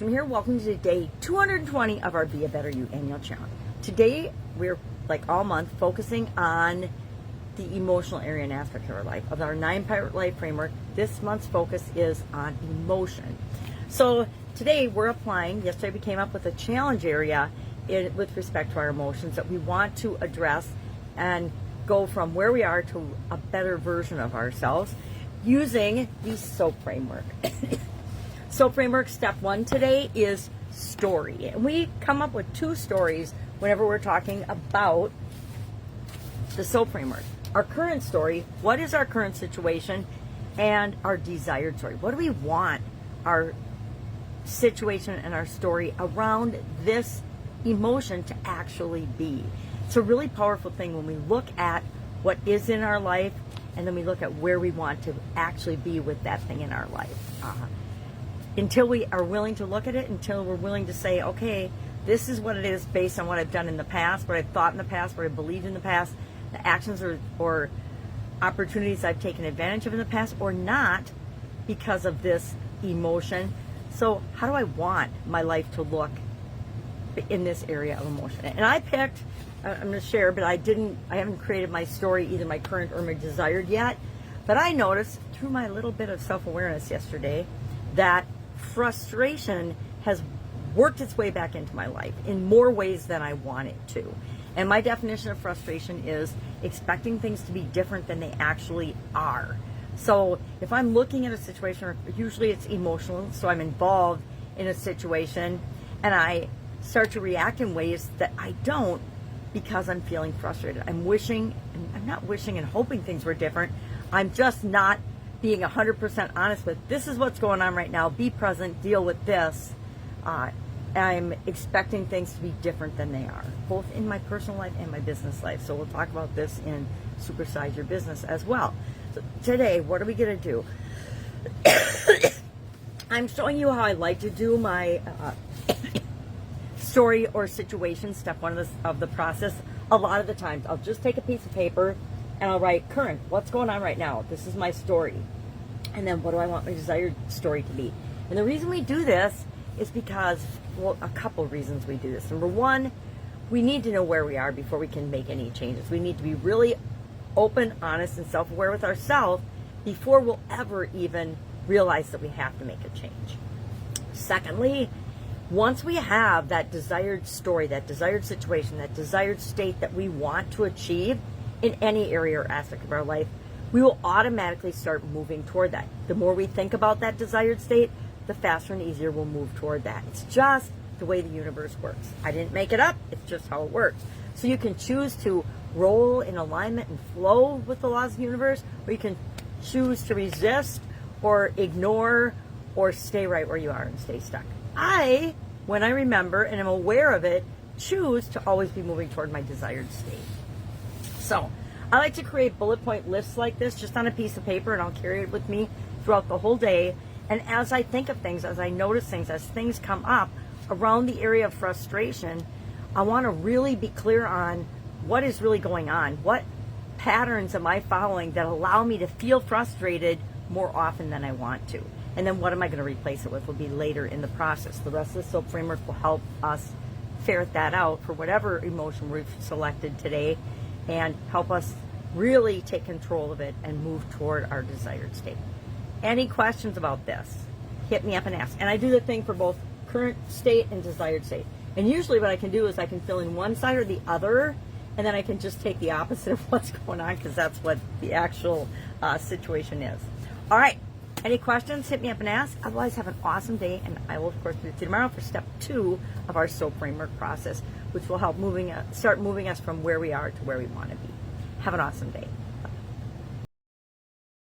I'm here. Welcome to day 220 of our Be a Better You annual challenge. Today, we're, like all month, focusing on the emotional area and aspect of our life. Of our 9-part life framework, this month's focus is on emotion. So today, we're applying, yesterday we came up with a challenge area with respect to our emotions that we want to address and go from where we are to a better version of ourselves using the SOAP framework. SOAP framework step 1 today is story. And we come up with 2 stories whenever we're talking about the SOAP framework. Our current story, what is our current situation, and our desired story. What do we want our situation and our story around this emotion to actually be? It's a really powerful thing when we look at what is in our life and then we look at where we want to actually be with that thing in our life. Until we are willing to look at it, until we're willing to say, okay, this is what it is based on what I've done in the past, what I've thought in the past, what I believed in the past, the actions or opportunities I've taken advantage of in the past or not because of this emotion. So how do I want my life to look in this area of emotion? And I picked, I'm going to share, but I haven't created my story, either my current or my desired yet, but I noticed through my little bit of self-awareness yesterday that frustration has worked its way back into my life in more ways than I want it to. And my definition of frustration is expecting things to be different than they actually are. So if I'm looking at a situation, usually it's emotional, so I'm involved in a situation and I start to react in ways that I don't because I'm feeling frustrated. I'm not wishing and hoping things were different. I'm just not being 100% honest with, this is what's going on right now, be present, deal with this. I'm expecting things to be different than they are, both in my personal life and my business life. So we'll talk about this in Supersize Your Business as well. So today, what are we going to do? I'm showing you how I like to do my story or situation, step 1 of the process. A lot of the times, I'll just take a piece of paper and I'll write current, what's going on right now? This is my story. And then what do I want my desired story to be? And the reason we do this is because, well, a couple reasons we do this. Number 1, we need to know where we are before we can make any changes. We need to be really open, honest, and self-aware with ourselves before we'll ever even realize that we have to make a change. Secondly, once we have that desired story, that desired situation, that desired state that we want to achieve in any area or aspect of our life, we will automatically start moving toward that. The more we think about that desired state, the faster and easier we'll move toward that. It's just the way the universe works. I didn't make it up. It's just how it works. So you can choose to roll in alignment and flow with the laws of the universe, or you can choose to resist or ignore or stay right where you are and stay stuck. When I remember and am aware of it, choose to always be moving toward my desired state. So I like to create bullet point lists like this just on a piece of paper, and I'll carry it with me throughout the whole day. And as I think of things, as I notice things, as things come up around the area of frustration, I want to really be clear on what is really going on. What patterns am I following that allow me to feel frustrated more often than I want to? And then what am I going to replace it with will be later in the process. The rest of the SOAP framework will help us ferret that out for whatever emotion we've selected today and help us really take control of it and move toward our desired state. Any questions about this? Hit me up and ask. And I do the thing for both current state and desired state. And usually what I can do is I can fill in one side or the other, and then I can just take the opposite of what's going on because that's what the actual situation is. All right. Any questions? Hit me up and ask. Otherwise, have an awesome day, and I will, of course, be with you tomorrow for step 2 of our SOAP framework process, which will help start moving us from where we are to where we want to be. Have an awesome day.